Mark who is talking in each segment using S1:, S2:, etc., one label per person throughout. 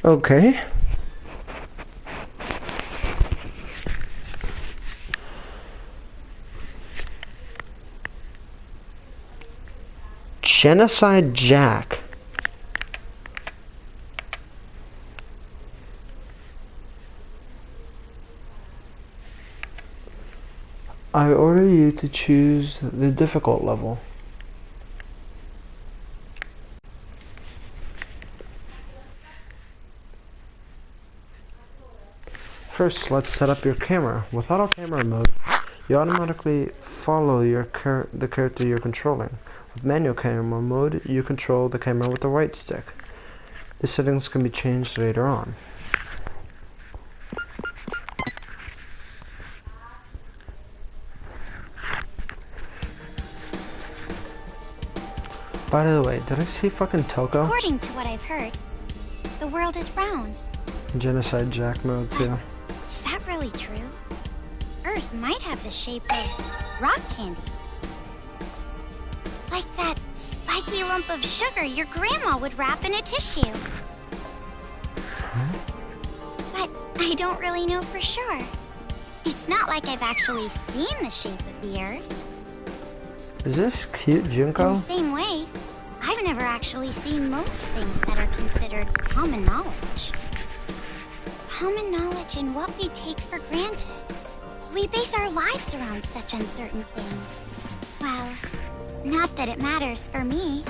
S1: Okay. Genocide Jack. I order you to choose the difficult level. First, let's set up your camera. With auto camera mode, you automatically follow the character you're controlling. With manual camera mode, you control the camera with the right stick. The settings can be changed later on. By the way, did I see fucking Toko?
S2: According to what I've heard, the world is round.
S1: Genocide Jack mode too.
S2: Is that really true? Earth might have the shape of rock candy. Like that spiky lump of sugar your grandma would wrap in a tissue.
S1: Huh?
S2: But I don't really know for sure. It's not like I've actually seen the shape of the Earth.
S1: Is this cute Junko?
S2: In the same way, I've never actually seen most things that are considered common knowledge. Common knowledge in what we take for granted. We base our lives around such uncertain things. Well, not that it matters for me.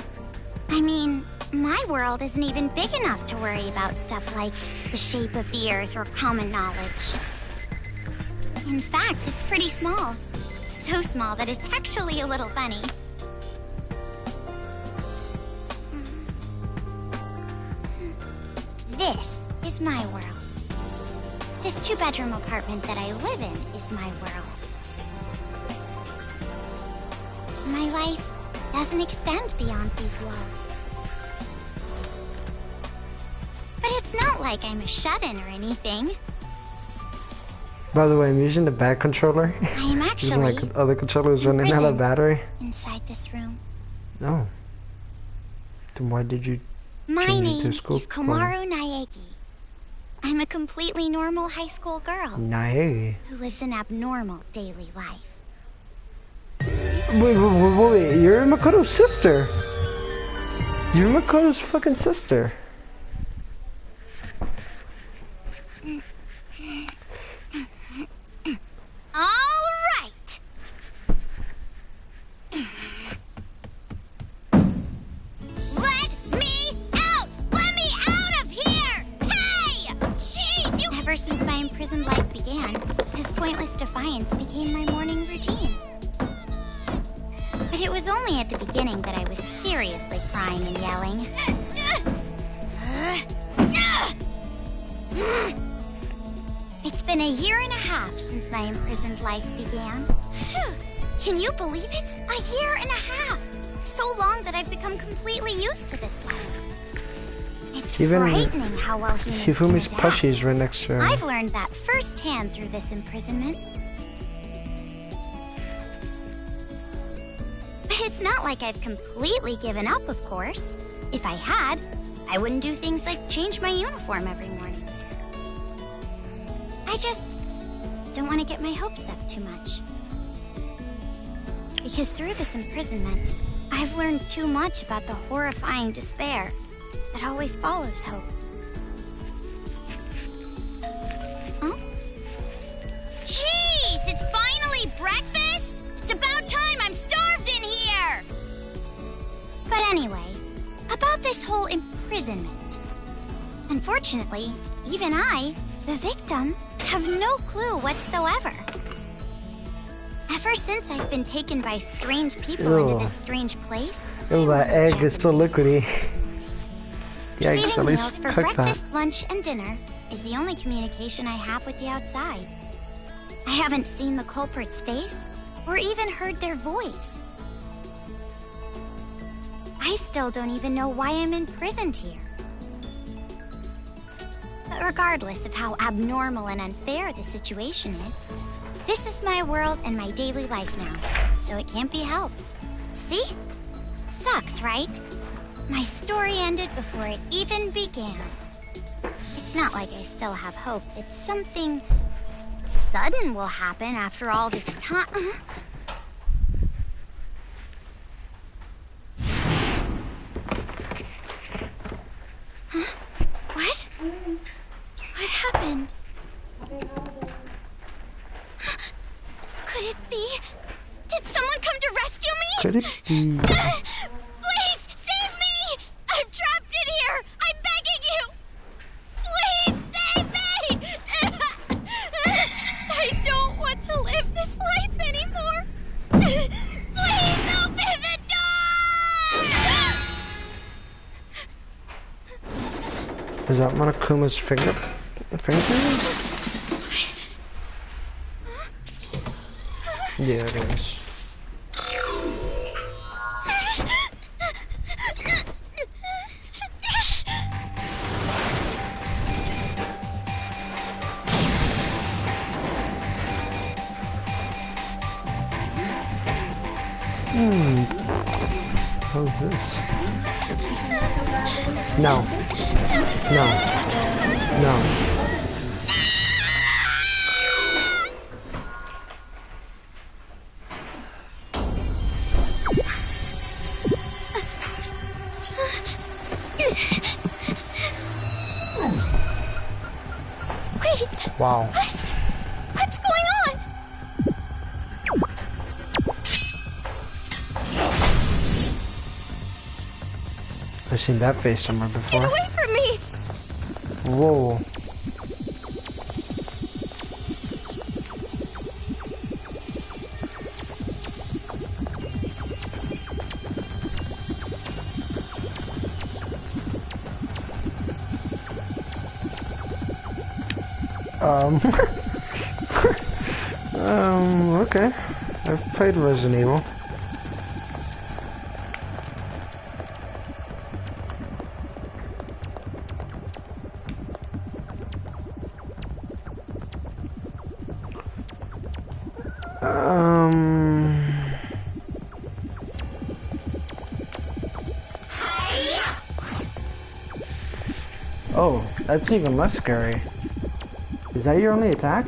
S2: I mean, my world isn't even big enough to worry about stuff like the shape of the Earth or common knowledge. In fact, it's pretty small. So small that it's actually a little funny. This is my world. This two-bedroom apartment that I live in is my world. My life doesn't extend beyond these walls. But it's not like I'm a shut-in or anything.
S1: By the way, I'm using the back controller.
S2: I am actually
S1: like other controllers running out of battery.
S2: Inside this room.
S1: No. Then why did you
S2: My
S1: change it
S2: name
S1: to school
S2: is Komaru Naegi. I'm a completely normal high school girl
S1: Naegi.
S2: who lives an abnormal daily life.
S1: Wait, you're Makoto's sister. You're Makoto's fucking sister.
S2: All right. Let me out! Let me out of here! Hey! Jeez, you... Ever since my imprisoned life began, this pointless defiance became my morning routine. But it was only at the beginning that I was seriously crying and yelling. It's been a year and a half since my imprisoned life began. Can you believe it? A year and a half! So long that I've become completely used to this life. It's frightening how well humans
S1: Hifumi's
S2: can adapt.
S1: plushie is right next to her.
S2: I've learned that firsthand through this imprisonment. But it's not like I've completely given up, of course. If I had, I wouldn't do things like change my uniform every morning. I just don't want to get my hopes up too much. Because through this imprisonment, I've learned too much about the horrifying despair that always follows hope. Huh? Jeez, it's finally breakfast? It's about time, I'm starved in here! But anyway, about this whole imprisonment. Unfortunately, even I, the victim, have no clue whatsoever. Ever since I've been taken by strange people into this strange place,
S1: Oh, that egg is so liquidy. The egg
S2: receiving
S1: at least
S2: meals for
S1: cooked
S2: breakfast,
S1: that.
S2: lunch, and dinner is the only communication I have with the outside. I haven't seen the culprit's face or even heard their voice. I still don't even know why I'm imprisoned here. But regardless of how abnormal and unfair the situation is, this is my world and my daily life now, so it can't be helped. See? Sucks, right? My story ended before it even began. It's not like I still have hope that something sudden will happen after all this time. Huh? What? What happened? Could it be? Did someone come to rescue me?
S1: Could it be?
S2: Please, save me! I'm trapped in here! I'm begging you! Please, save me! I don't want to live this life anymore! Please open the door!
S1: Is that Monokuma's finger? Yeah, it is. How's this? No. No. No.
S2: Wait!
S1: Wow.
S2: What's going on?
S1: I've seen that face somewhere before.
S2: Get away from me!
S1: Whoa. Okay. I've played Resident Evil. Oh, that's even less scary. Is that your only attack?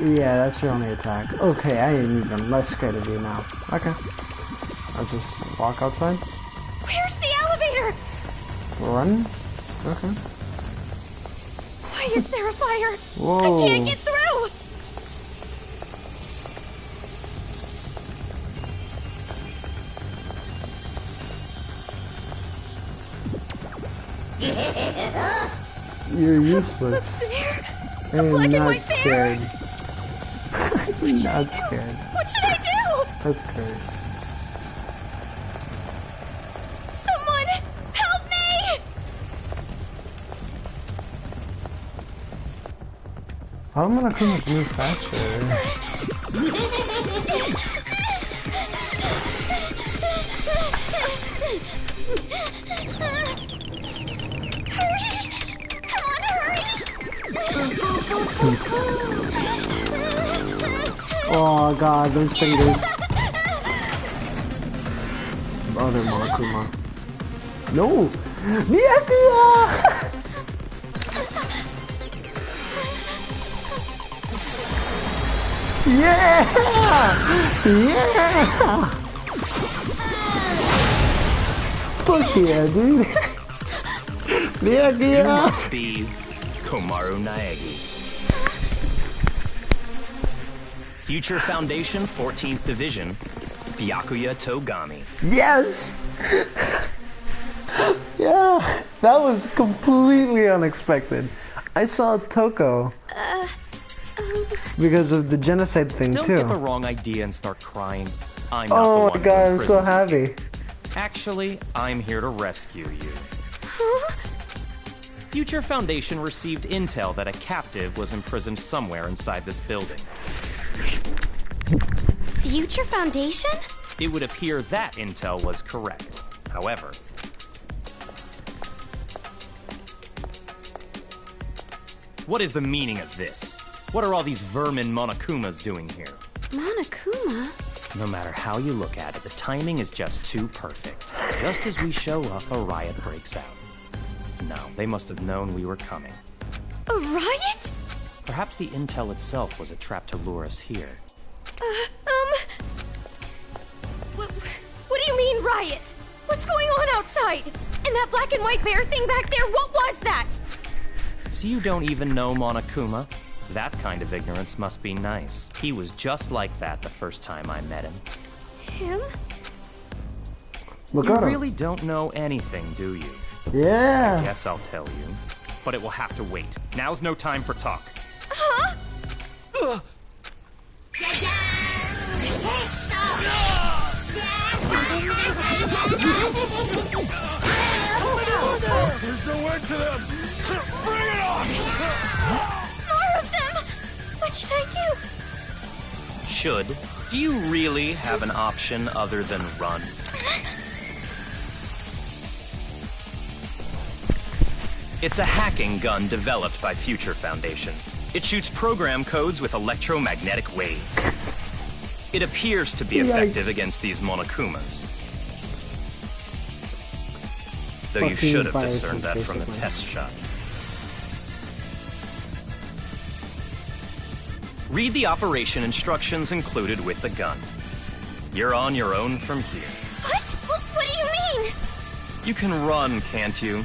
S1: Yeah, that's your only attack. Okay, I am even less scared of you now. Okay. I'll just walk outside.
S2: Where's the elevator?
S1: Run? Okay.
S2: Why is there a fire?
S1: Whoa.
S2: I can't get through!
S1: You're useless.
S2: A black and white bear!
S1: Scared. I'm not scared.
S2: What should I do?
S1: That's great.
S2: Someone help me!
S1: I'm gonna come and move faster.
S2: Hurry! Come on, hurry!
S1: Oh god, those fingers. Other Monokuma. No! Miyaki! Yeah! Yeah! Fuck yeah, dude! Miyagi!
S3: You must be Komaru Naegi. Future Foundation 14th Division, Byakuya Togami.
S1: Yes! Yeah, that was completely unexpected. I saw Toko because of the genocide thing
S3: Don't
S1: too.
S3: get the wrong idea and start crying. I'm not the
S1: Oh
S3: one
S1: my god, I'm
S3: in
S1: so
S3: prison.
S1: happy.
S3: Actually, I'm here to rescue you. Future Foundation received intel that a captive was imprisoned somewhere inside this building.
S2: Future Foundation?
S3: It would appear that intel was correct. However, What is the meaning of this? What are all these vermin Monokumas doing here?
S4: Monokuma?
S3: No matter how you look at it, the timing is just too perfect. Just as we show up, a riot breaks out. No, they must have known we were coming.
S4: A riot?
S3: Perhaps the intel itself was a trap to lure us here.
S4: What do you mean, riot? What's going on outside? And that black and white bear thing back there, what was that?
S3: So you don't even know Monokuma? That kind of ignorance must be nice. He was just like that the first time I met him.
S4: Him?
S1: Look
S3: You
S1: at him.
S3: really don't know anything, do you?
S1: Yeah.
S3: Yes, I'll tell you. But it will have to wait. Now's no time for talk.
S4: Huh?
S5: There's no end to them! Bring it on!
S4: More of them! What should I do?
S3: Should? Do you really have an option other than run? It's a hacking gun developed by Future Foundation. It shoots program codes with electromagnetic waves. It appears to be effective against these Monokumas. Though you
S1: Fucking
S3: should have
S1: bias,
S3: discerned that from the
S1: basically.
S3: test shot. Read the operation instructions included with the gun. You're on your own from here.
S4: What? What do you mean?
S3: You can run, can't you?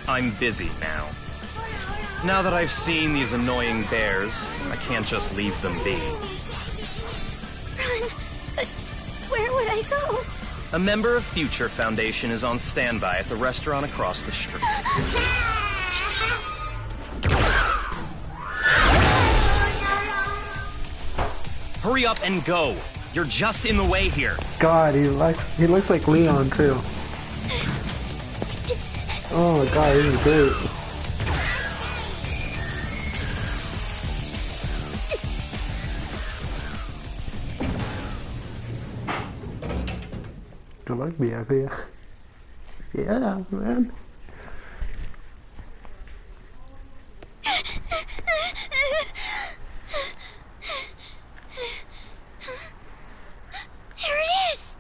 S3: I'm busy now. Now that I've seen these annoying bears, I can't just leave them be.
S4: Run. But where would I go?
S3: A member of Future Foundation is on standby at the restaurant across the street. Hurry up and go! You're just in the way here.
S1: God, he looks like Leon too. Oh my god, this is great. Du like Bianca? Yeah, man.
S2: There it is!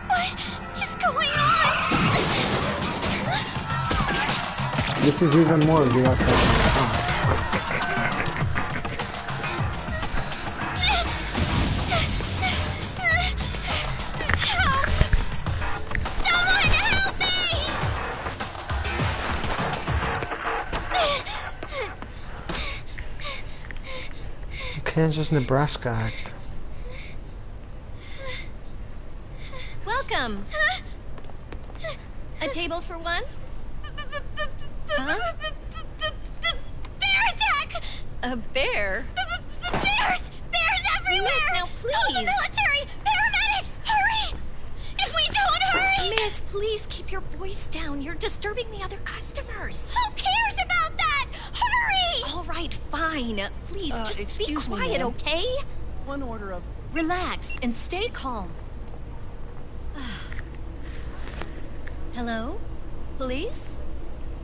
S4: What is going on?
S1: This is even more of the outside.
S2: Someone help me!
S1: Kansas, Nebraska Act.
S4: Welcome. A table for one? Huh?
S2: Bear attack!
S4: A bear?
S2: Bears! Bears everywhere!
S4: Miss, now
S2: Call the
S4: please.
S2: military! Paramedics! Hurry! If we don't hurry!
S4: Miss, please keep your voice down. You're disturbing the other customers.
S2: Who cares about that? Hurry!
S4: All right, fine. Please, just be
S6: excuse me,
S4: quiet,
S6: ma'am.
S4: okay?
S6: One order of...
S4: Relax and stay calm. Hello? Police?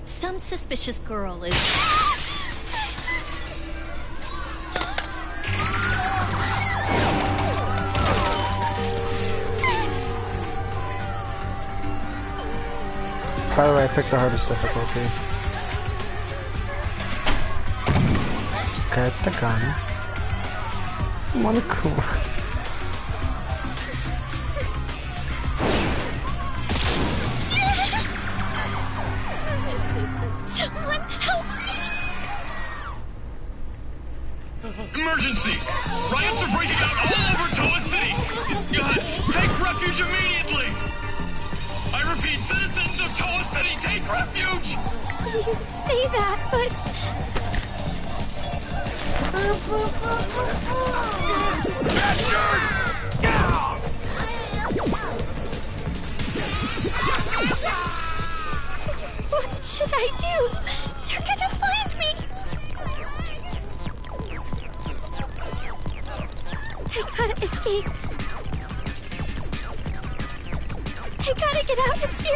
S4: Some suspicious girl is...
S1: By the way, I picked the hardest difficulty. Get the gun. Monokuma.
S2: Someone help me!
S5: Emergency! Riots are breaking out all over Toa City! Take refuge immediately! I repeat, citizens of Toa City, take refuge!
S4: You say that, but... What should I do? They're gonna find me! I gotta escape I gotta get out of here.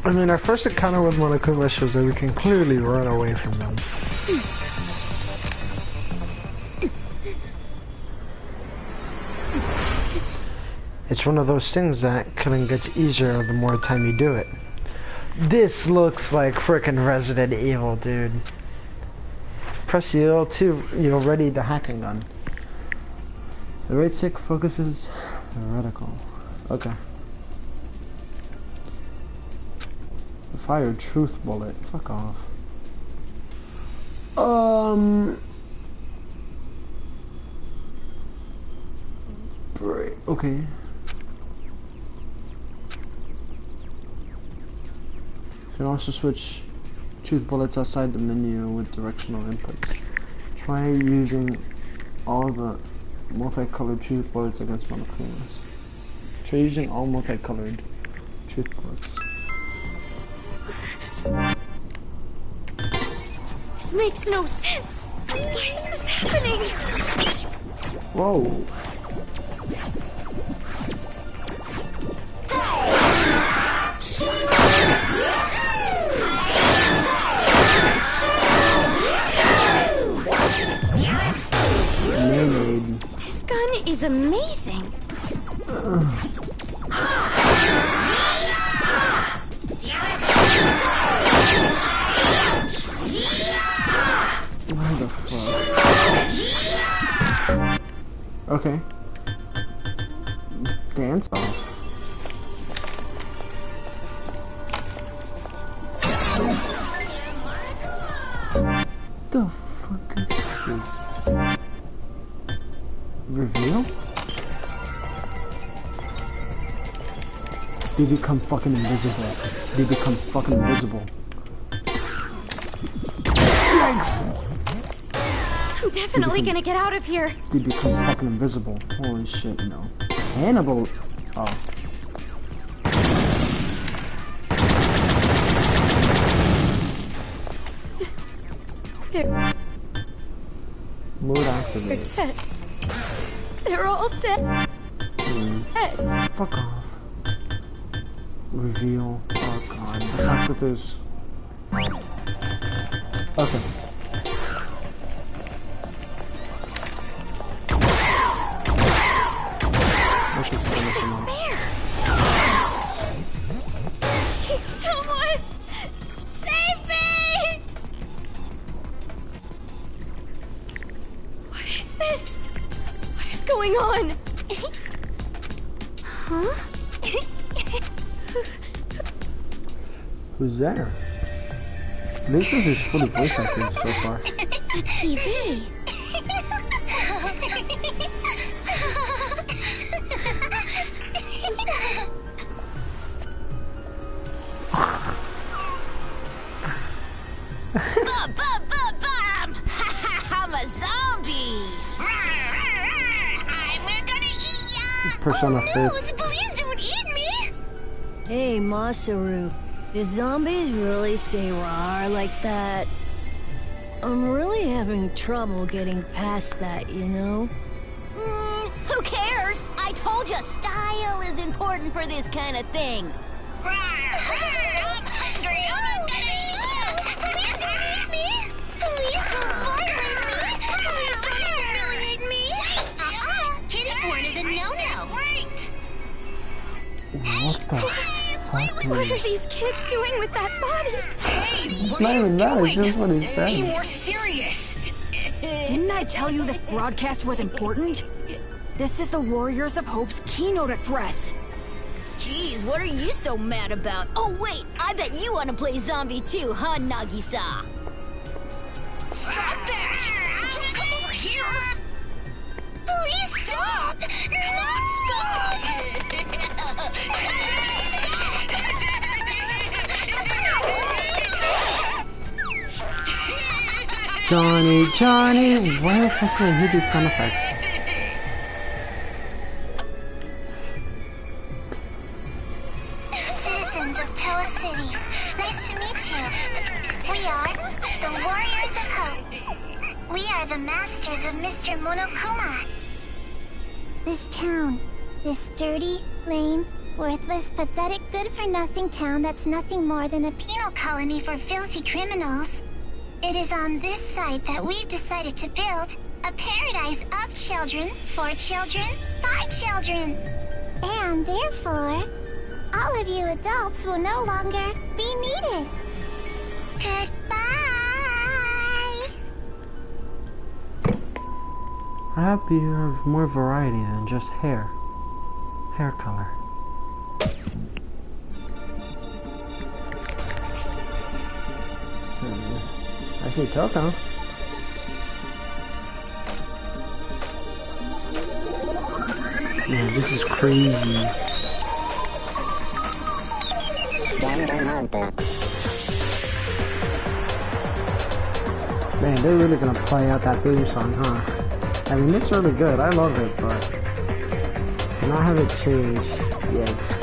S1: I mean, our first encounter with Monokuma shows that we can clearly run away from them. It's one of those things that killing gets easier the more time you do it. This looks like frickin' Resident Evil, dude. Press the L2, you'll ready the hacking gun. The right stick focuses the reticle. Okay. The fire truth bullet. Fuck off. Okay. You can also switch truth bullets outside the menu with directional inputs. Try using all the multicolored truth bullets against Monokumas. Try using all multicolored truth bullets.
S4: This makes no sense. Why is this happening?
S1: Whoa.
S4: This gun is amazing.
S1: What the fuck? Okay. Dance off. The fuck is this? Reveal? They become fucking invisible. They become fucking invisible. Yikes!
S4: I'm definitely gonna get out of here.
S1: They become fucking invisible. Holy shit, no. Hannibal! Oh.
S4: They're
S1: Mode activated.
S4: dead. They're all dead. Dead.
S1: Fuck off. Reveal. Oh god. The fact that there's... Okay. Let's just finish him off.
S4: Jeez, someone! Save me! What is this? What is going on? Huh?
S1: Who's there? This is his fully voice acting so far.
S2: The TV.
S6: Bum! I'm a zombie! We're gonna eat ya!
S1: Persona 5.
S6: Please don't eat me!
S7: Hey, Masaru. Do zombies really say "rawr" like that? I'm really having trouble getting past that, you know?
S6: Who cares? I told you, style is important for this kind of thing. I'm hungry. I'm gonna eat you. Please don't eat me. Please don't violate me. Please don't humiliate me. Kitty porn is a no-no.
S1: What the fuck?
S4: What are these kids doing with that body?
S5: Hey,
S1: It's not even that, it's just what he
S5: Be
S1: said.
S5: more serious.
S8: Didn't I tell you this broadcast was important? This is the Warriors of Hope's keynote address.
S6: Jeez, what are you so mad about? Oh, wait, I bet you want to play zombie too, huh, Nagisa?
S5: Stop that! Don't come over here!
S6: Please stop! Come on,
S1: Johnny, where the fuck did he do sound effects?
S2: Citizens of Toa City, nice to meet you. We are the Warriors of Hope. We are the masters of Mr. Monokuma. This town, this dirty, lame, Worthless, pathetic, good-for-nothing town that's nothing more than a penal colony for filthy criminals. It is on this site that we've decided to build a paradise of children, for children, by children. And therefore, all of you adults will no longer be needed. Goodbye!
S1: I hope you have more variety than just hair color. I see Toto. Man, this is crazy. Man, they're really gonna play out that theme song, huh? I mean, it's really good. I love it, but not have it changed. Yikes.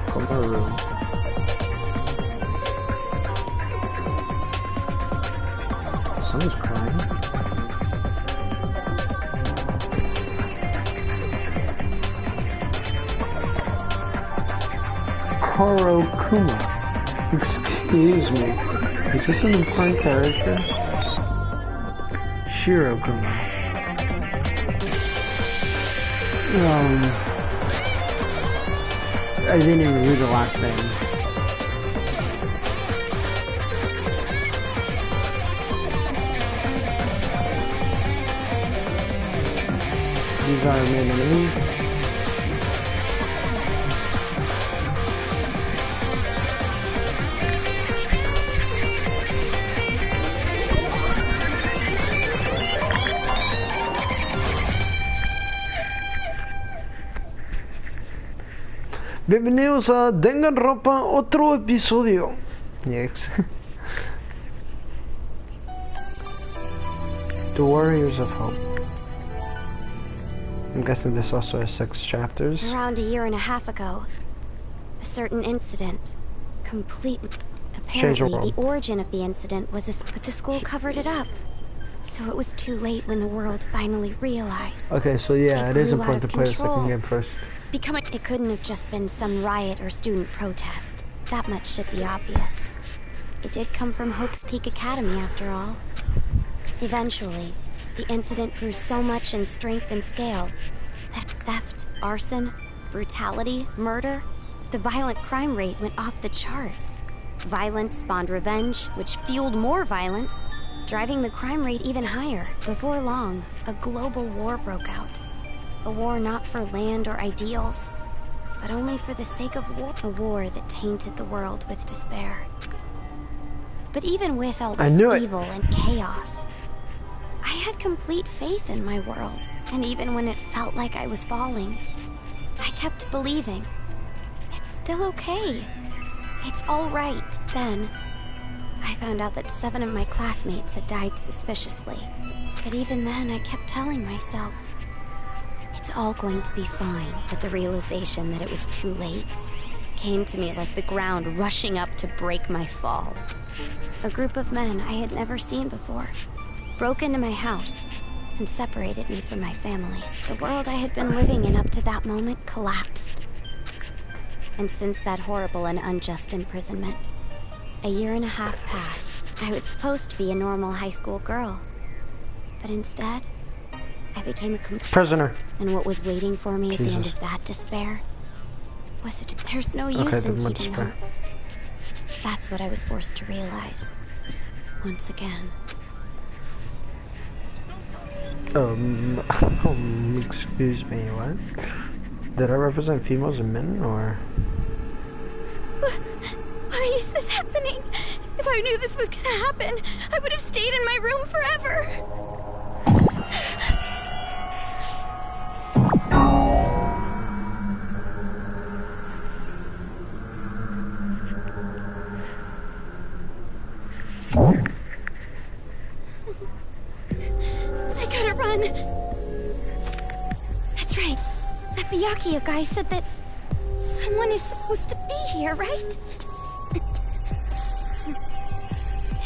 S1: Komaru. Someone's crying. Korokuma. Excuse me. Is this an important character? Shirokuma. I didn't even read the last name. These are main enemies. Bienvenidos a Danganronpa, otro episodio. Yes. The Warriors of Hope. I'm guessing this also has 6 chapters.
S9: Around a year and a half ago, a certain incident completely... Apparently, the origin of the incident was but the school covered it up. So it was too late when the world finally realized.
S1: Okay, so yeah, it is important to play the second game first.
S9: It couldn't have just been some riot or student protest. That much should be obvious. It did come from Hope's Peak Academy, after all. Eventually, the incident grew so much in strength and scale that theft, arson, brutality, murder, the violent crime rate went off the charts. Violence spawned revenge, which fueled more violence, driving the crime rate even higher. Before long, a global war broke out. A war not for land or ideals, but only for the sake of war. A war that tainted the world with despair. But even with all this evil and chaos, I had complete faith in my world. And even when it felt like I was falling, I kept believing. It's still okay. It's all right. Then, I found out that 7 of my classmates had died suspiciously. But even then, I kept telling myself, it's all going to be fine. But the realization that it was too late came to me like the ground rushing up to break my fall. A group of men I had never seen before broke into my house and separated me from my family. The world I had been living in up to that moment collapsed. And since that horrible and unjust imprisonment, a year and a half passed. I was supposed to be a normal high school girl, but instead, I became a
S1: prisoner.
S9: And what was waiting for me at the end of that despair was that there's no use in keeping hope. That's what I was forced to realize once again.
S1: Excuse me, what? Did I represent females and men, or?
S4: Why is this happening? If I knew this was gonna happen, I would have stayed in my room forever. I gotta run. That's right. That Byakuya guy said that someone is supposed to be here, right?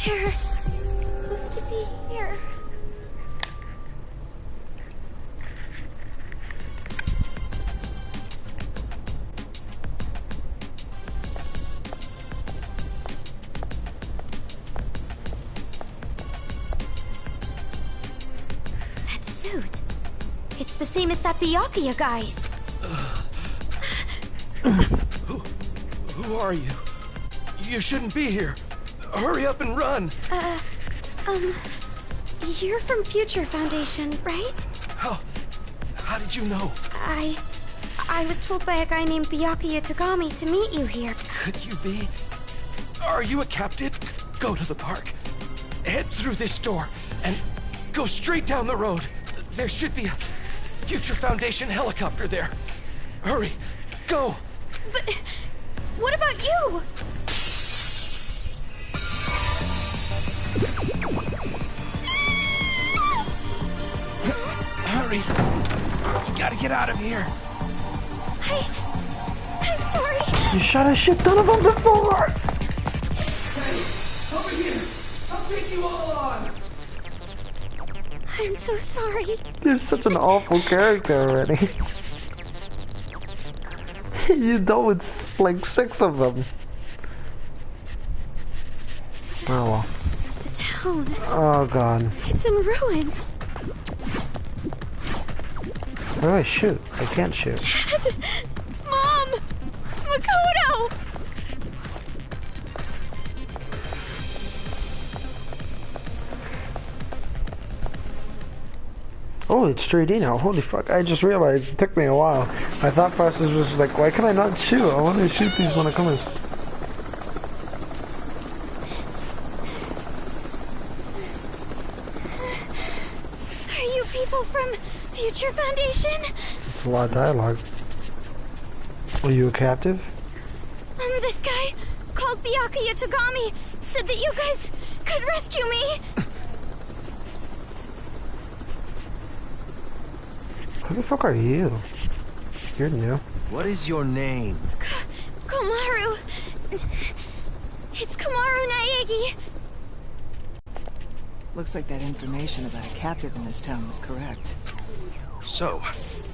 S4: They're supposed to be here?
S2: That suit. It's the same as that Byakuya guy's.
S10: Who are you? You shouldn't be here. Hurry up and run.
S2: You're from Future Foundation, right?
S10: How did you know?
S2: I was told by a guy named Byakuya Togami to meet you here.
S10: Could you be? Are you a captain? Go to the park. Head through this door and go straight down the road. There should be a Future Foundation helicopter there. Hurry, go.
S4: But what about you?
S10: Hurry. You gotta get out of here.
S4: I'm sorry.
S1: You shot a shit ton of them before!
S10: Hey, over here. I'll take you all on.
S4: I'm so sorry.
S1: You're such an awful character already. You know it's like 6 of them. Oh well.
S4: The town.
S1: Oh god.
S4: It's in ruins.
S1: How do I shoot? I can't shoot.
S4: Dad! Mom! Makoto!
S1: Oh, it's 3D now. Holy fuck. I just realized it took me a while. My thought process was like, why can I not shoot? I want to shoot these when I come in.
S4: Are you people from Future Foundation?
S1: It's a lot of dialogue. Are you a captive?
S4: This guy called Byakuya Togami said that you guys could rescue me.
S1: Who the fuck are you? You're new.
S10: What is your name?
S4: Komaru. It's Komaru Naegi.
S11: Looks like that information about a captive in this town was correct.
S5: So,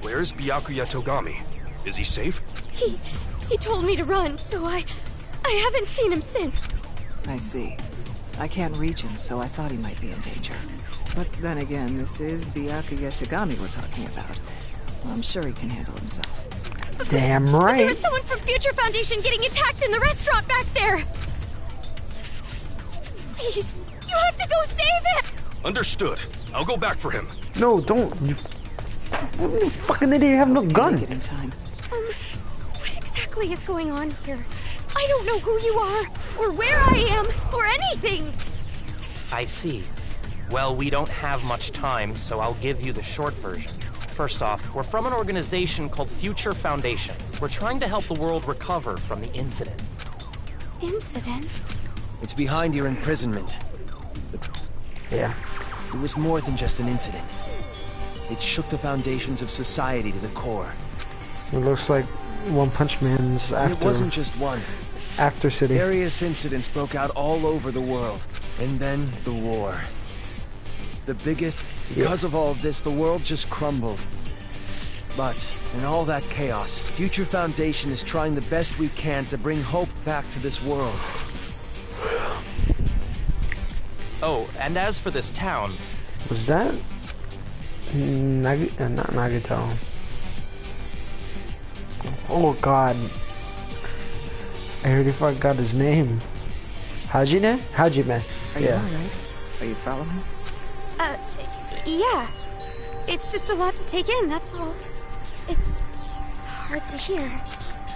S5: where's Byakuya Togami? Is he safe?
S4: He told me to run, so I haven't seen him since.
S11: I see. I can't reach him, so I thought he might be in danger. But then again, this is Byakuya Togami we're talking about. I'm sure he can handle himself.
S1: Damn
S4: But
S1: right.
S4: there was someone from Future Foundation getting attacked in the restaurant back there. Please, you have to go save him.
S5: Understood. I'll go back for him.
S1: No, don't. You fucking idiot, you have no gun.
S11: Make it in time.
S4: What exactly is going on here? I don't know who you are, or where I am, or anything.
S12: I see. Well, we don't have much time, so I'll give you the short version. First off, we're from an organization called Future Foundation. We're trying to help the world recover from the incident.
S4: Incident?
S10: It's behind your imprisonment.
S1: Yeah.
S10: It was more than just an incident. It shook the foundations of society to the core.
S1: It looks like One Punch Man's after.
S10: And it wasn't just one.
S1: After City.
S10: Various incidents broke out all over the world. And then the war. The biggest... Because of all of this, the world just crumbled. But, in all that chaos, Future Foundation is trying the best we can to bring hope back to this world.
S12: Oh, and as for this town...
S1: Was that... not Nagito. Oh god. I already forgot his name. Hajime? Hajime.
S11: Are you
S1: Yeah.
S11: alright? Are you following me?
S4: Yeah. It's just a lot to take in, that's all. It's hard to hear.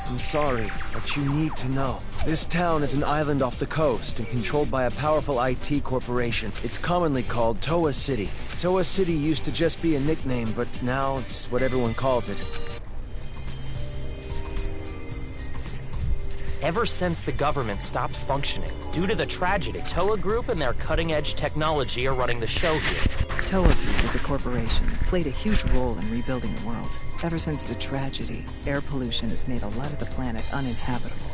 S10: I'm sorry, but you need to know. This town is an island off the coast and controlled by a powerful IT corporation. It's commonly called Towa City. Towa City used to just be a nickname, but now it's what everyone calls it.
S12: Ever since the government stopped functioning, due to the tragedy, Towa Group and their cutting-edge technology are running the show here.
S11: Towa Group is a corporation that played a huge role in rebuilding the world. Ever since the tragedy, air pollution has made a lot of the planet uninhabitable.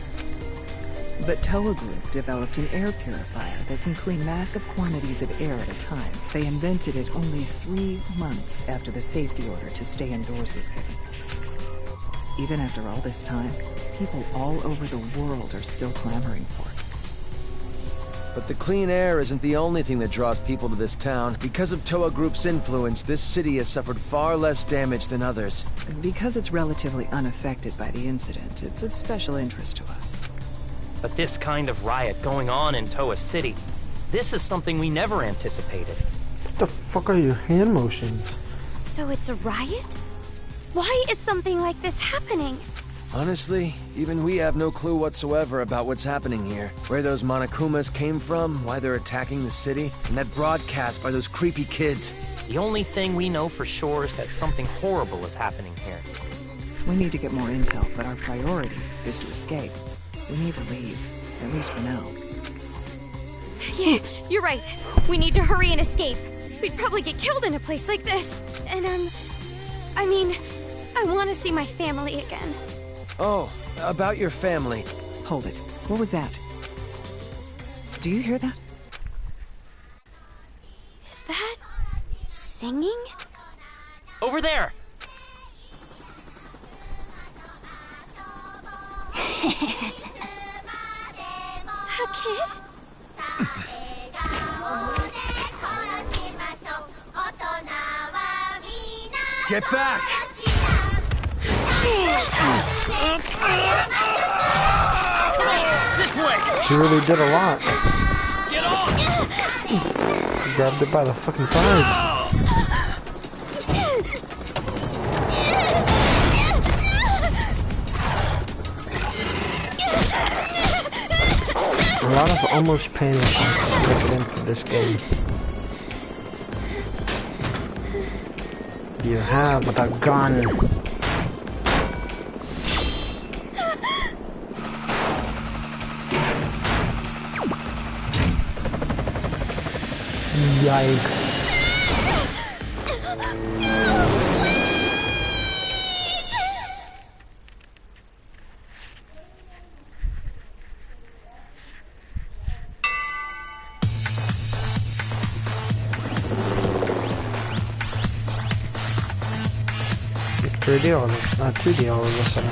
S11: But Toa Group developed an air purifier that can clean massive quantities of air at a time. They invented it only 3 months after the safety order to stay indoors was given. Even after all this time, people all over the world are still clamoring for it.
S10: But the clean air isn't the only thing that draws people to this town. Because of Toa Group's influence, this city has suffered far less damage than others.
S11: Because it's relatively unaffected by the incident, it's of special interest to us.
S12: But this kind of riot going on in Toa City, this is something we never anticipated.
S1: What the fuck are your hand motions?
S4: So it's a riot? Why is something like this happening?
S10: Honestly, even we have no clue whatsoever about what's happening here. Where those Monokumas came from, why they're attacking the city, and that broadcast by those creepy kids.
S12: The only thing we know for sure is that something horrible is happening here.
S11: We need to get more intel, but our priority is to escape. We need to leave, at least for now.
S4: Yeah, you're right. We need to hurry and escape. We'd probably get killed in a place like this. And I mean, I want to see my family again.
S10: Oh, about your family.
S11: Hold it. What was that? Do you hear that?
S4: Is that singing?
S12: Over there!
S4: A kid?
S10: Get back!
S12: This way!
S1: She really did a lot.
S12: Get off!
S1: She grabbed it by the fucking thighs. A lot of almost pain is in for this game. You have with a gun. Yikes. It's 3D all of this, not 2D all of a sudden.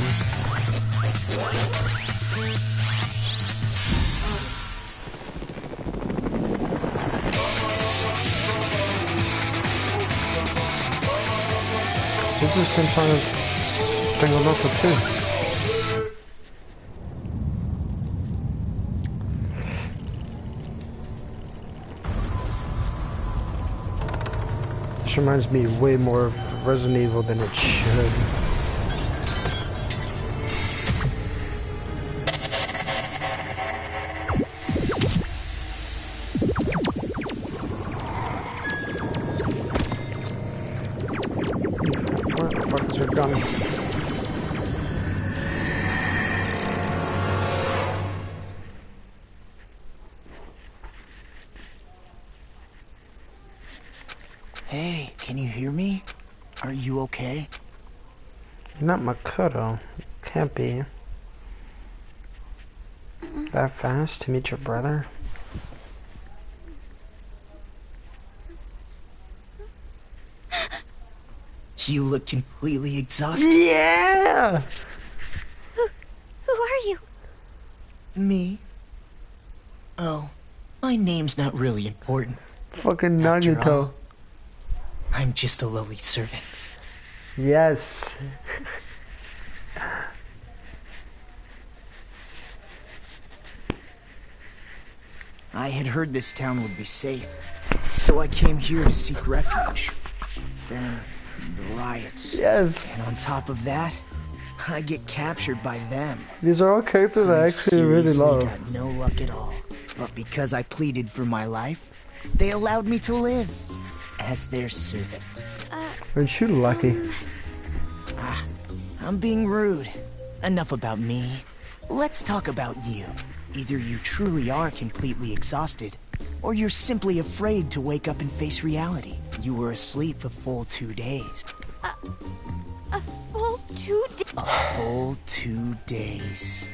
S1: This is some kind of Danganronpa too. This reminds me way more of Resident Evil than it should. Where the fuck is your gun?
S13: Hey, can you hear me? Are you okay?
S1: You're not Makoto. Can't be. That fast to meet your brother?
S13: You look completely exhausted.
S1: Yeah!
S4: Who are you?
S13: Me? Oh, my name's not really important.
S1: Fucking
S13: After
S1: Nagito.
S13: all, I'm just a lowly servant.
S1: Yes.
S13: I had heard this town would be safe, so I came here to seek refuge. Then, the riots.
S1: Yes.
S13: And on top of that, I get captured by them.
S1: These are all characters I actually really
S13: seriously
S1: love.
S13: got no luck at all. But because I pleaded for my life, they allowed me to live as their servant.
S1: Aren't you lucky?
S13: I'm being rude. Enough about me. Let's talk about you. Either you truly are completely exhausted, or you're simply afraid to wake up and face reality. You were asleep a full 2 days.
S4: A full 2 days?
S13: A full 2 days.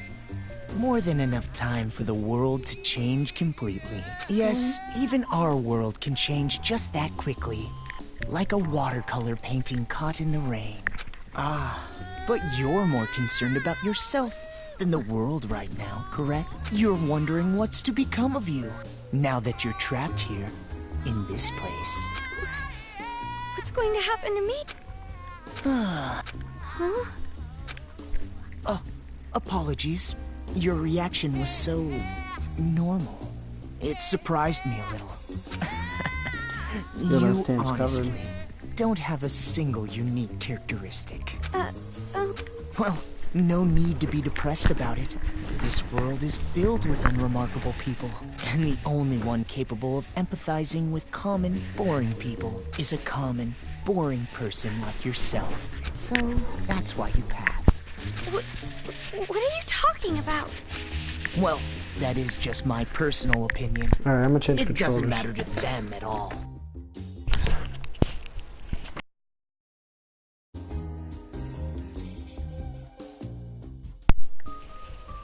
S13: More than enough time for the world to change completely. Yes, even our world can change just that quickly. Like a watercolor painting caught in the rain. Ah, but you're more concerned about yourself than the world right now, correct? You're wondering what's to become of you, now that you're trapped here, in this place.
S4: What's going to happen to me? Huh?
S13: Apologies. Your reaction was so normal. It surprised me a little. You honestly don't have a single unique characteristic. Well, no need to be depressed about it. This world is filled with unremarkable people, and the only one capable of empathizing with common, boring people is a common, boring person like yourself. So, that's why you pass.
S4: What are you talking about?
S13: Well, that is just my personal opinion.
S1: Alright, I'm gonna change
S13: It
S1: controllers.
S13: doesn't matter to them at all.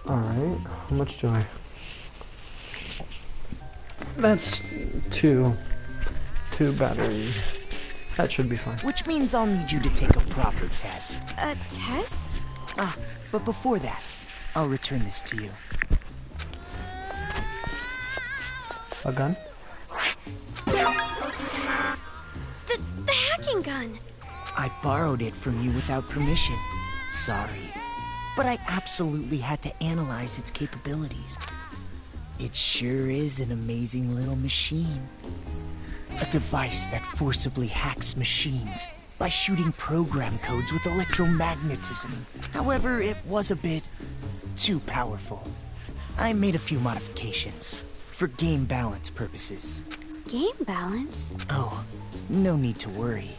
S1: Alright, how much do I? That's two battery. That should be fine.
S13: Which means I'll need you to take a proper test.
S4: A test?
S13: But before that, I'll return this to you.
S1: A gun?
S4: The hacking gun!
S13: I borrowed it from you without permission. Sorry. But I absolutely had to analyze its capabilities. It sure is an amazing little machine. A device that forcibly hacks machines by shooting program codes with electromagnetism. However, it was a bit too powerful. I made a few modifications for game balance purposes.
S9: Game balance?
S13: Oh, no need to worry.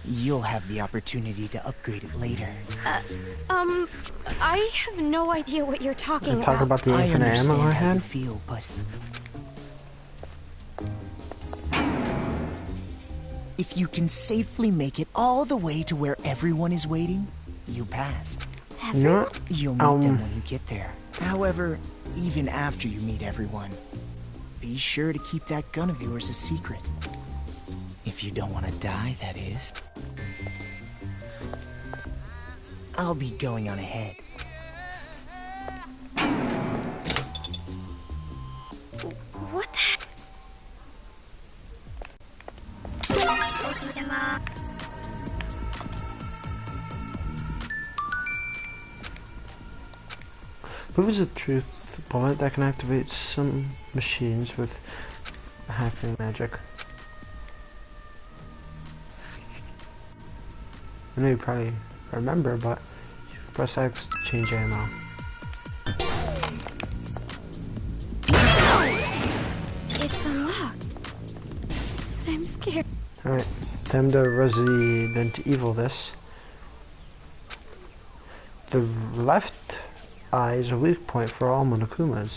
S13: You'll have the opportunity to upgrade it later.
S4: I have no idea what you're talking
S1: Talk about the
S13: I
S1: infinite
S13: understand
S1: ammo I
S13: how you
S1: had?
S13: feel, but if you can safely make it all the way to where everyone is waiting, you passed.
S1: You know what?
S13: You'll meet them when you get there. However, even after you meet everyone, be sure to keep that gun of yours a secret. If you don't want to die, that is. I'll be going on ahead.
S4: What the?
S1: What was the truth bullet that can activate some machines with hacking magic? I know you probably remember, but press X to change ammo.
S4: It's unlocked. I'm scared.
S1: Alright, time to Resident Evil this. The left eye is a weak point for all Monokumas.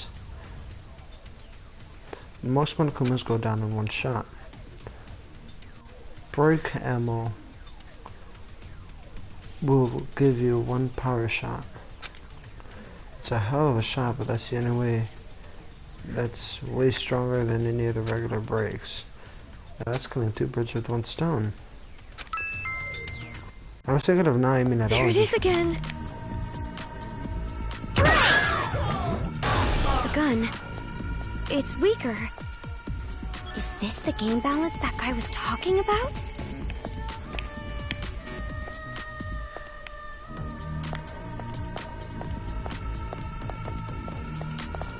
S1: Most Monokumas go down in one shot. Break ammo will give you one power shot. It's a hell of a shot, but that's the only way. That's way stronger than any of the regular breaks. Now that's killing two birds with one stone. I was thinking of not aiming at all.
S4: There it is again. The gun. It's weaker. Is this the game balance that guy was talking about?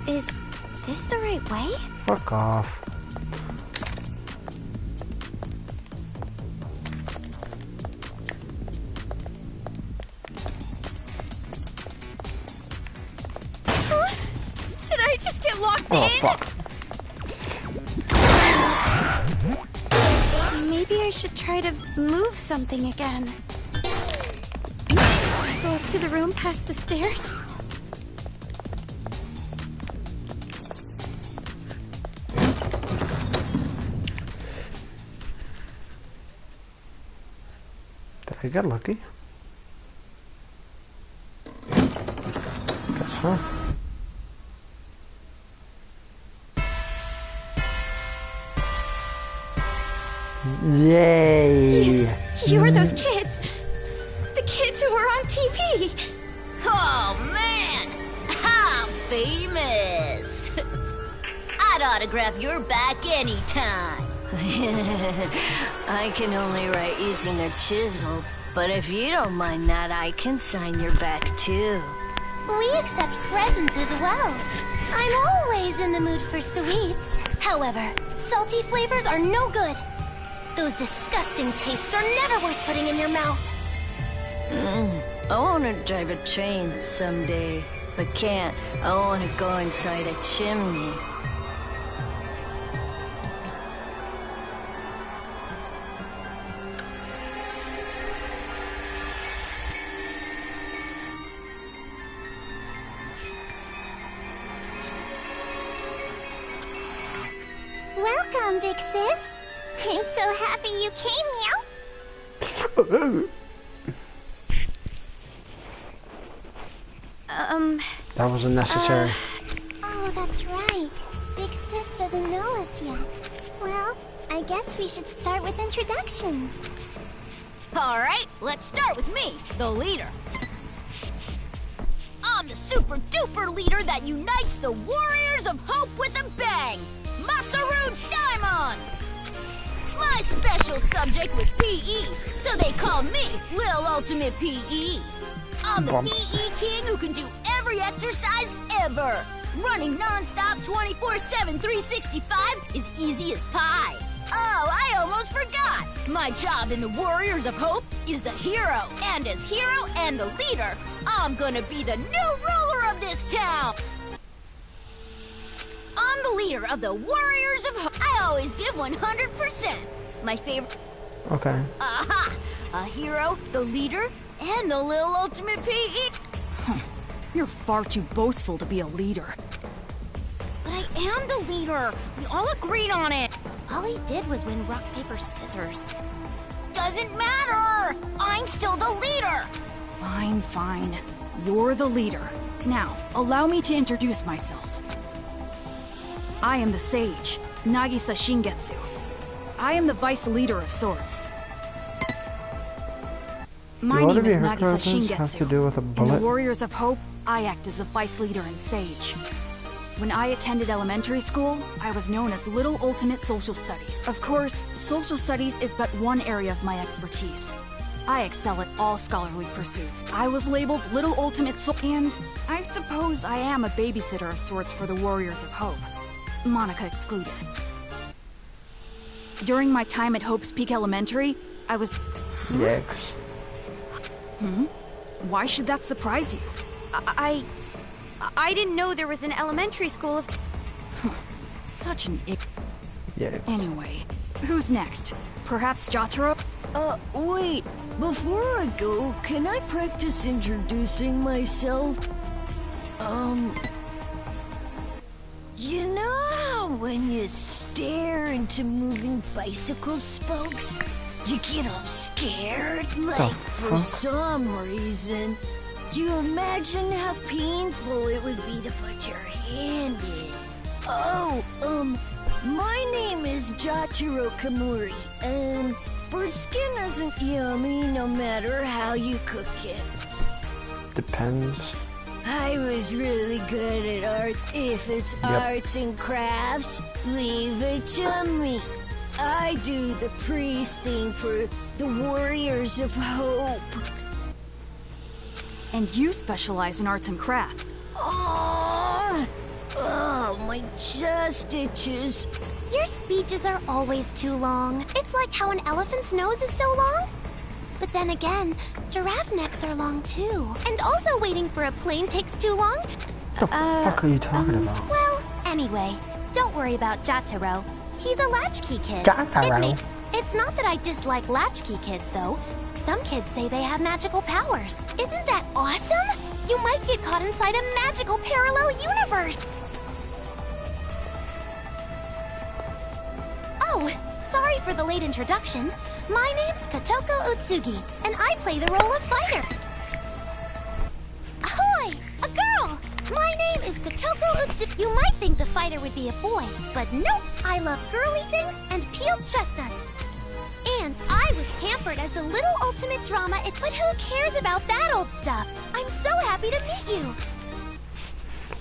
S4: Is this the right way?
S1: Fuck off.
S4: Did I just get locked
S1: Oh,
S4: in?
S1: fuck.
S4: Maybe I should try to move something again. Go up to the room past the stairs.
S1: Did I get lucky? Guess so. Yay!
S4: You're those kids. The kids who were on TV.
S6: Oh, man! I'm famous! I'd autograph your back anytime.
S7: I can only write using a chisel, but if you don't mind that, I can sign your back too.
S2: We accept presents as well. I'm always in the mood for sweets. However, salty flavors are no good. Those disgusting tastes are never worth putting in your mouth.
S7: I want to drive a train someday, but can't. I want to go inside a chimney.
S2: Welcome, big sis. I'm so happy you came, Meow.
S1: That wasn't necessary.
S2: Oh, that's right. Big sis doesn't know us yet. Well, I guess we should start with introductions.
S6: Alright, let's start with me, the leader. I'm the super duper leader that unites the Warriors of Hope with a bang! Masaru Daimon! My special subject was PE, so they called me Lil Ultimate PE. I'm the PE king who can do every exercise ever. Running non-stop 24/7 365 is easy as pie. Oh, I almost forgot. My job in the Warriors of Hope is the hero. And as hero and the leader, I'm gonna be the new ruler of this town. I'm the leader of the Warriors of Hope. I always give 100%. My favorite...
S1: Okay.
S6: Aha! A hero, the leader, and the Lil Ultimate PE.
S8: You're far too boastful to be a leader.
S6: But I am the leader. We all agreed on it.
S2: All he did was win rock, paper, scissors.
S6: Doesn't matter. I'm still the leader.
S8: Fine, fine. You're the leader. Now, allow me to introduce myself. I am the Sage, Nagisa Shingetsu. I am the vice leader of sorts. My name is Nagisa Shingetsu. In the Warriors of Hope, I act as the vice leader and Sage. When I attended elementary school, I was known as Little Ultimate Social Studies. Of course, social studies is but one area of my expertise. I excel at all scholarly pursuits. I was labeled Little Ultimate and I suppose I am a babysitter of sorts for the Warriors of Hope. Monica excluded. During my time at Hope's Peak Elementary, I was...
S1: Yikes.
S8: Why should that surprise you?
S4: I didn't know there was an elementary school of...
S8: Such an ick.
S1: Yeah.
S8: Anyway, who's next? Perhaps Jotaro?
S7: Wait. Before I go, can I practice introducing myself? You know how when you stare into moving bicycle spokes, you get all scared? Like, for some reason, you imagine how painful it would be to put your hand in. My name is Jotaro Kamuri, and bird skin isn't yummy no matter how you cook it.
S1: Depends.
S7: I was really good at arts. If it's arts and crafts, leave it to me. I do the priest thing for the Warriors of Hope.
S8: And you specialize in arts and crafts.
S7: Oh, my chest itches.
S2: Your speeches are always too long. It's like how an elephant's nose is so long. But then again, giraffe necks are long too. And also waiting for a plane takes too long.
S1: What the fuck are you talking about?
S2: Well, anyway, don't worry about Jotaro. He's a latchkey kid.
S1: Jotaro.
S2: It's not that I dislike latchkey kids, though. Some kids say they have magical powers. Isn't that awesome? You might get caught inside a magical parallel universe. Oh, sorry for the late introduction. My name's Kotoko Utsugi, and I play the role of fighter. Ahoy! A girl! My name is Kotoko Utsugi. You might think the fighter would be a boy, but nope. I love girly things and peeled chestnuts.
S6: And I was pampered as the little ultimate drama, but who cares about that old stuff? I'm so happy to meet you.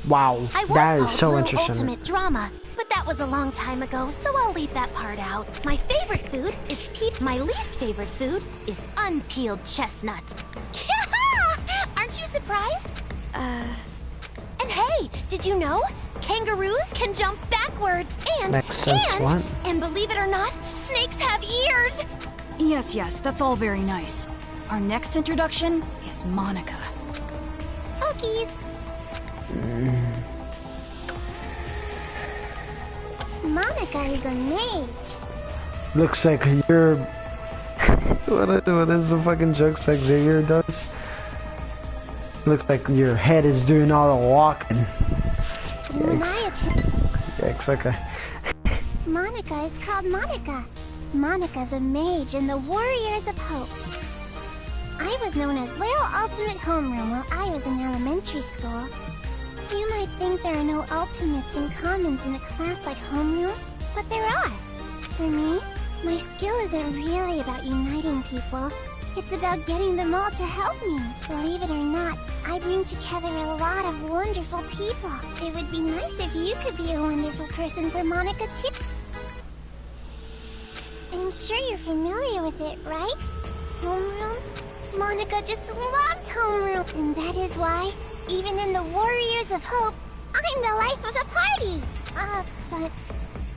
S1: Wow, that is so interesting.
S6: Ultimate drama, but that was a long time ago, so I'll leave that part out. My favorite food is my least favorite food is unpeeled chestnuts. Aren't you surprised? And hey, did you know? Kangaroos can jump backwards and believe it or not, snakes have ears.
S8: Yes, that's all very nice. Our next introduction is Monica.
S6: Okies. Monica is a mage.
S1: Looks like you're... what is the fucking jokes like Xavier does? Looks like your head is doing all the walking. Yikes, okay.
S6: Monica is called Monica. Monica's a mage in the Warriors of Hope. I was known as Little Ultimate Homeroom while I was in elementary school. You might think there are no ultimates and commons in a class like Homeroom, but there are. For me, my skill isn't really about uniting people. It's about getting them all to help me. Believe it or not, I bring together a lot of wonderful people. It would be nice if you could be a wonderful person for Monica too. I'm sure you're familiar with it, right? Homeroom? Monica just loves Homeroom. And that is why, even in the Warriors of Hope, I'm the life of the party. But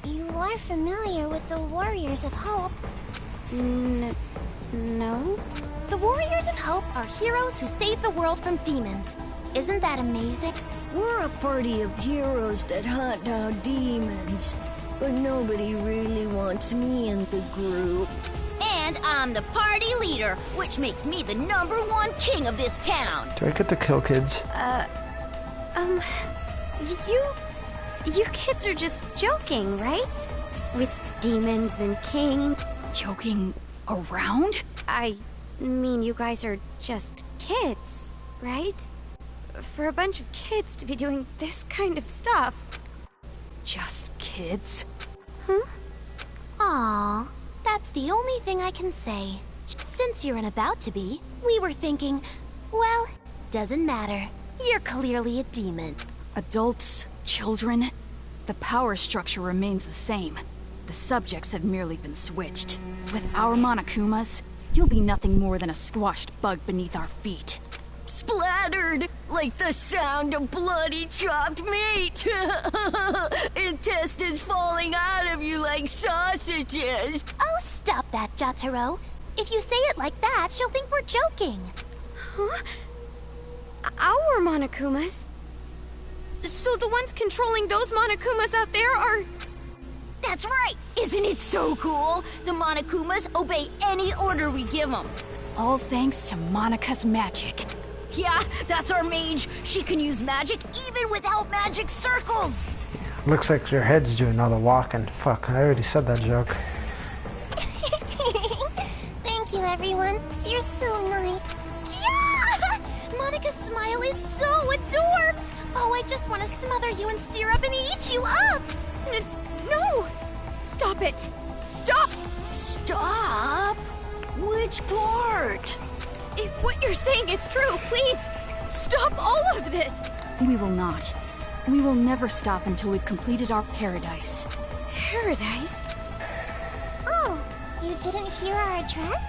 S6: you are familiar with the Warriors of Hope.
S9: No?
S6: The Warriors of Hope are heroes who save the world from demons. Isn't that amazing?
S7: We're a party of heroes that hunt down demons. But nobody really wants me in the group.
S6: And I'm the party leader, which makes me the #1 king of this town.
S1: Do I get to kill kids?
S9: You kids are just joking, right? With demons and king.
S8: Joking around?
S9: I mean, you guys are just kids, right? For a bunch of kids to be doing this kind of stuff.
S8: Just kids?
S6: Huh? Aww, that's the only thing I can say. Since you're an about to be, we were thinking, well, doesn't matter. You're clearly a demon.
S8: Adults, children, the power structure remains the same. The subjects have merely been switched. With our Monokumas, you'll be nothing more than a squashed bug beneath our feet.
S7: Splattered! Like the sound of bloody chopped meat! Intestines falling out of you like sausages!
S6: Oh, stop that, Jotaro. If you say it like that, she'll think we're joking.
S4: Huh? Our Monokumas? So the ones controlling those Monokumas out there are...
S6: That's right! Isn't it so cool? The Monokumas obey any order we give them.
S8: All thanks to Monica's magic.
S6: Yeah, that's our mage. She can use magic even without magic circles.
S1: Looks like your head's doing all the walking. Fuck, I already said that joke.
S6: Thank you, everyone. You're so nice. Yeah! Monica's smile is so adorbs. Oh, I just want to smother you in syrup and eat you up.
S4: No! Stop it! Stop!
S7: Stop? Which part?
S4: If what you're saying is true, please, stop all of this!
S8: We will not. We will never stop until we've completed our paradise.
S4: Paradise?
S6: Oh, you didn't hear our address?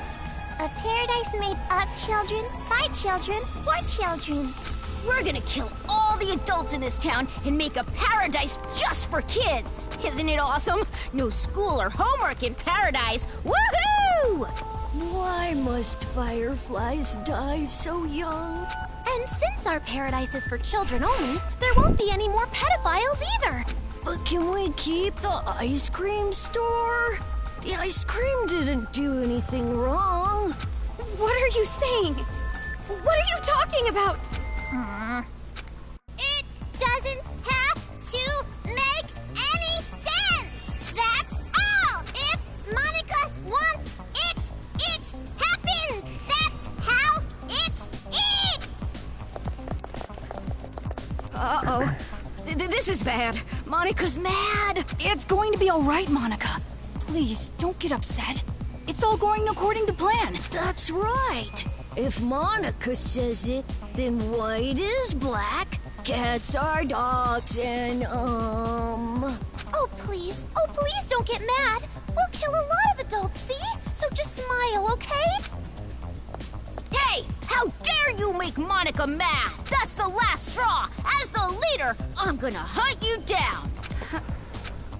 S6: A paradise made of children, by children, for children. We're gonna kill all the adults in this town and make a paradise just for kids. Isn't it awesome? No school or homework in paradise. Woohoo!
S7: Why must fireflies die so young?
S6: And since our paradise is for children only, there won't be any more pedophiles either.
S7: But can we keep the ice cream store? The ice cream didn't do anything wrong.
S4: What are you saying? What are you talking about?
S6: It doesn't have to make any sense! That's all! If Monica wants it, it happens! That's how it is!
S4: Uh-oh. This is bad. Monica's mad.
S8: It's going to be all right, Monica. Please, don't get upset. It's all going according to plan.
S7: That's right. If Monica says it, then white is black, cats are dogs, and
S6: Oh, please don't get mad. We'll kill a lot of adults, see? So just smile, okay?
S7: Hey, how dare you make Monica mad? That's the last straw. As the leader, I'm gonna hunt you down.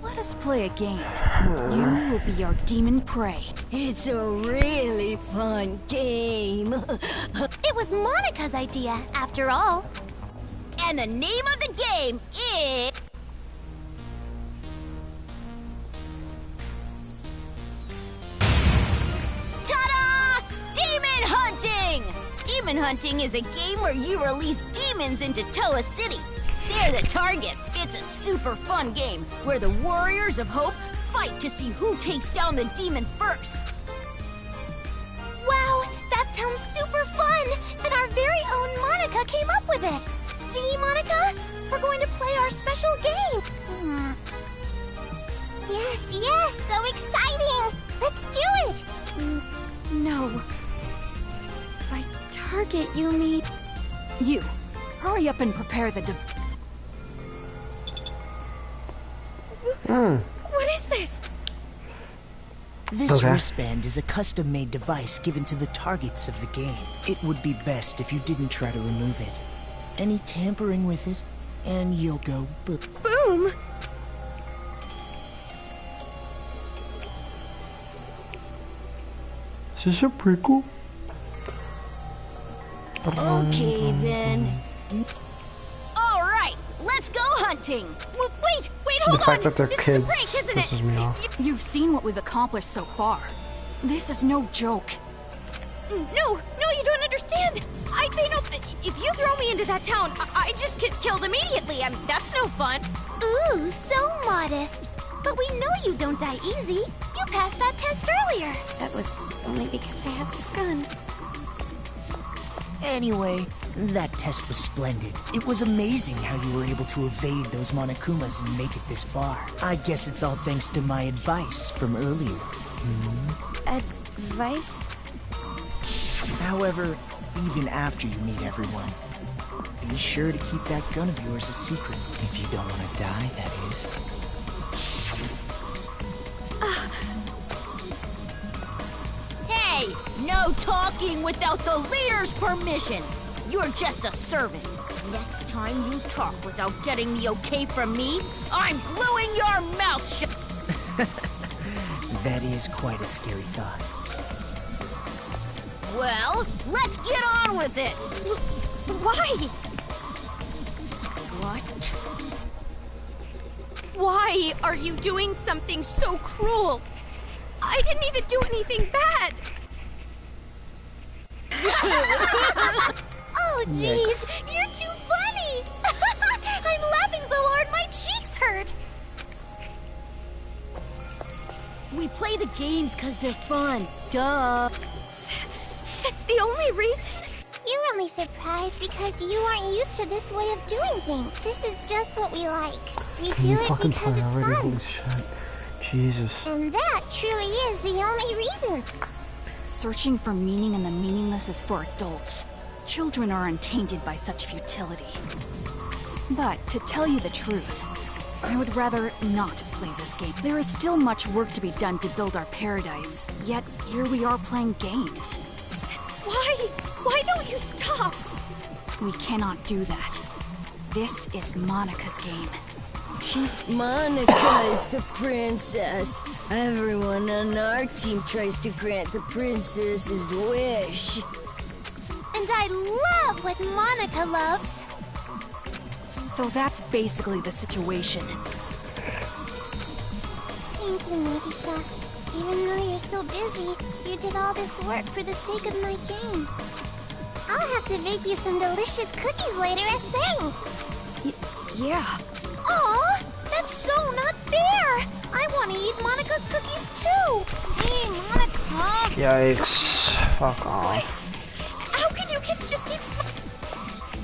S8: Let us play a game. You will be our demon prey.
S7: It's a really fun game.
S6: It was Monica's idea, after all.
S7: And the name of the game is... Ta-da! Demon Hunting! Demon Hunting is a game where you release demons into Toa City. They're the targets. It's a super fun game where the Warriors of Hope fight to see who takes down the demon first.
S6: Wow, that sounds super fun! And our very own Monica came up with it. See, Monica? We're going to play our special game.
S2: Yes, so exciting! Let's do it!
S8: No. By target, you mean... You. Hurry up and prepare the
S7: What is this?
S13: This wristband is a custom-made device given to the targets of the game. It would be best if you didn't try to remove it. Any tampering with it, and you'll go
S7: boom!
S1: Is this a prequel?
S7: Okay, then. All right, let's go hunting. Wait, hold on.
S1: The fact that they're
S7: this
S1: kids
S7: is a prank, isn't
S1: pisses me off.
S8: You've seen what we've accomplished so far. This is no joke.
S4: No, you don't understand. If you throw me into that town, I just get killed immediately. I mean, that's no fun.
S6: Ooh, so modest. But we know you don't die easy. You passed that test earlier.
S9: That was only because I had this gun.
S13: Anyway, that test was splendid. It was amazing how you were able to evade those Monokumas and make it this far. I guess it's all thanks to my advice from earlier.
S9: Advice?
S13: However, even after you meet everyone, be sure to keep that gun of yours a secret. If you don't want to die, that is.
S7: Hey, no talking without the leader's permission. You're just a servant. Next time you talk without getting the okay from me, I'm gluing your mouth shut.
S13: That is quite a scary thought.
S7: Well, let's get on with it.
S4: Why?
S7: What?
S4: Why are you doing something so cruel? I didn't even do anything bad.
S6: Oh, jeez, you're too funny. I'm laughing so hard my cheeks hurt.
S7: We play the games because they're fun. Duh.
S4: That's the only reason?
S2: You're only surprised because you aren't used to this way of doing things. This is just what we like. We do it because it's fun.
S1: Holy shit. Jesus.
S2: And that truly is the only reason.
S8: Searching for meaning in the meaningless is for adults. Children are untainted by such futility. But to tell you the truth, I would rather not play this game. There is still much work to be done to build our paradise. Yet here we are playing games.
S4: Why? Why don't you stop?
S8: We cannot do that. This is Monica's game.
S7: Monica's the princess. Everyone on our team tries to grant the princess's wish.
S6: And I love what Monica loves.
S8: So that's basically the situation.
S2: Thank you, Nagisa. Even though you're so busy, you did all this work for the sake of my game. I'll have to bake you some delicious cookies later as thanks.
S8: Yeah.
S6: Aw, that's so not fair. I want to eat Monica's cookies too. Hey, Monica.
S1: Yikes. Fuck off.
S4: How can you kids just keep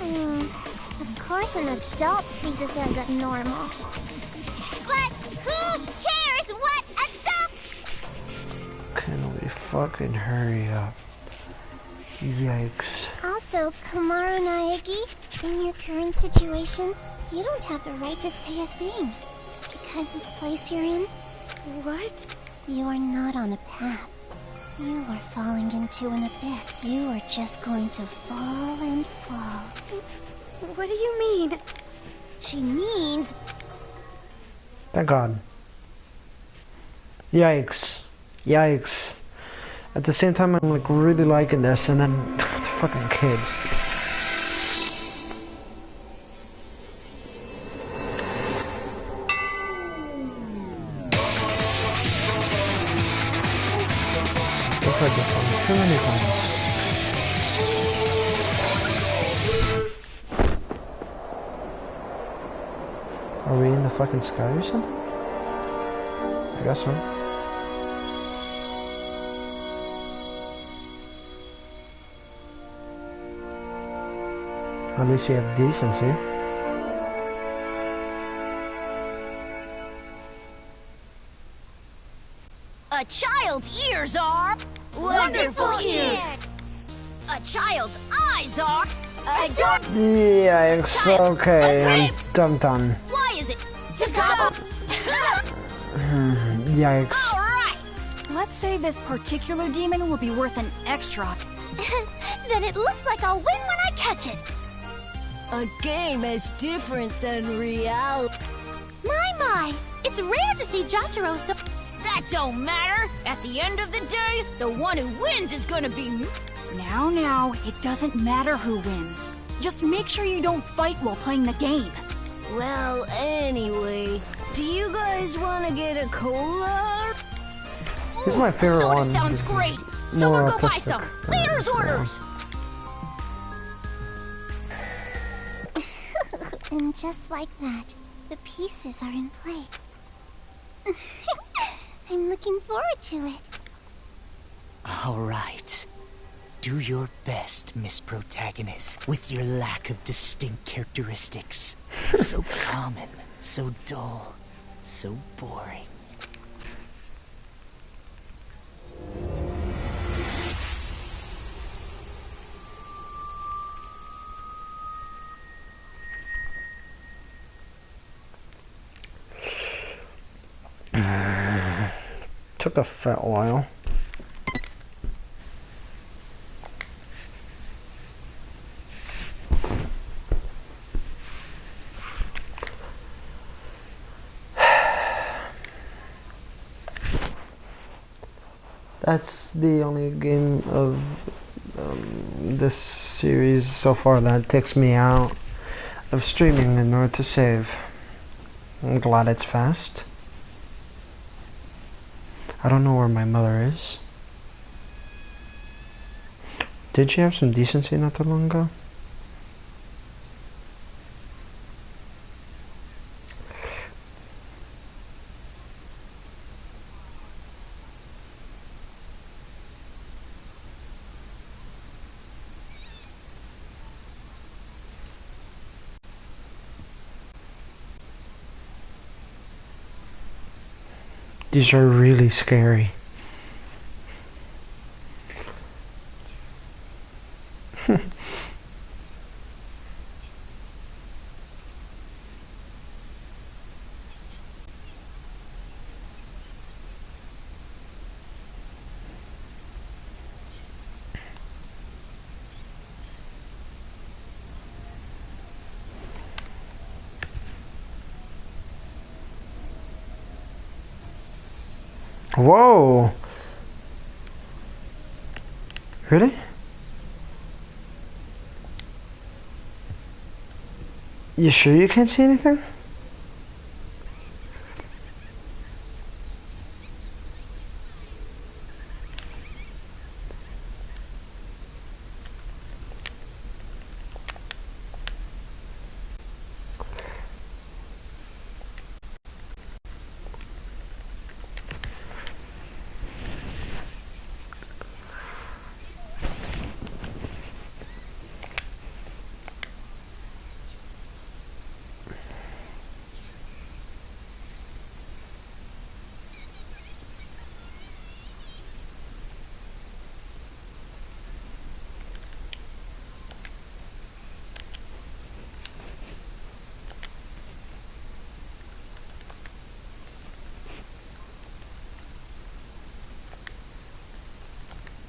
S2: Of course an adult sees this as abnormal.
S6: But who cares what adults?
S1: Can we fucking hurry up. Yikes.
S2: Also, Komaru Naegi, in your current situation, you don't have the right to say a thing. Because this place you're in...
S4: What?
S2: You are not on a path. You are falling into an abyss. You are just going to fall and fall.
S4: What do you mean?
S6: She means...
S1: Thank God. Yikes. Yikes. At the same time, I'm like really liking this, and then the fucking kids. I've heard this one too many times. Are we in the fucking sky or something? I guess so. At least you have decency.
S6: A child's ears are... wonderful ears! A child's eyes are...
S1: Yikes, okay, I'm done.
S6: Why is it... to gobble?
S1: Yikes.
S6: Alright!
S8: Let's say this particular demon will be worth an extra.
S6: Then it looks like I'll win when I catch it.
S7: A game as different than reality.
S6: My! It's rare to see Jotaro so... That don't matter! At the end of the day, the one who wins is gonna be...
S8: Now, it doesn't matter who wins. Just make sure you don't fight while playing the game.
S7: Well, anyway, do you guys want to get a cola?
S1: This is my favorite
S6: soda
S1: one.
S6: Sounds great! So we'll go buy some! Leader's orders!
S2: And just like that, the pieces are in place. I'm looking forward to it.
S13: All right. Do your best, Miss Protagonist, with your lack of distinct characteristics. So common, so dull, so boring.
S1: Took a fat while. That's the only game of this series so far that takes me out of streaming in order to save. I'm glad it's fast. I don't know where my mother is. Did she have some decency not too long ago? These are really scary. Whoa! Really? You sure you can't see anything?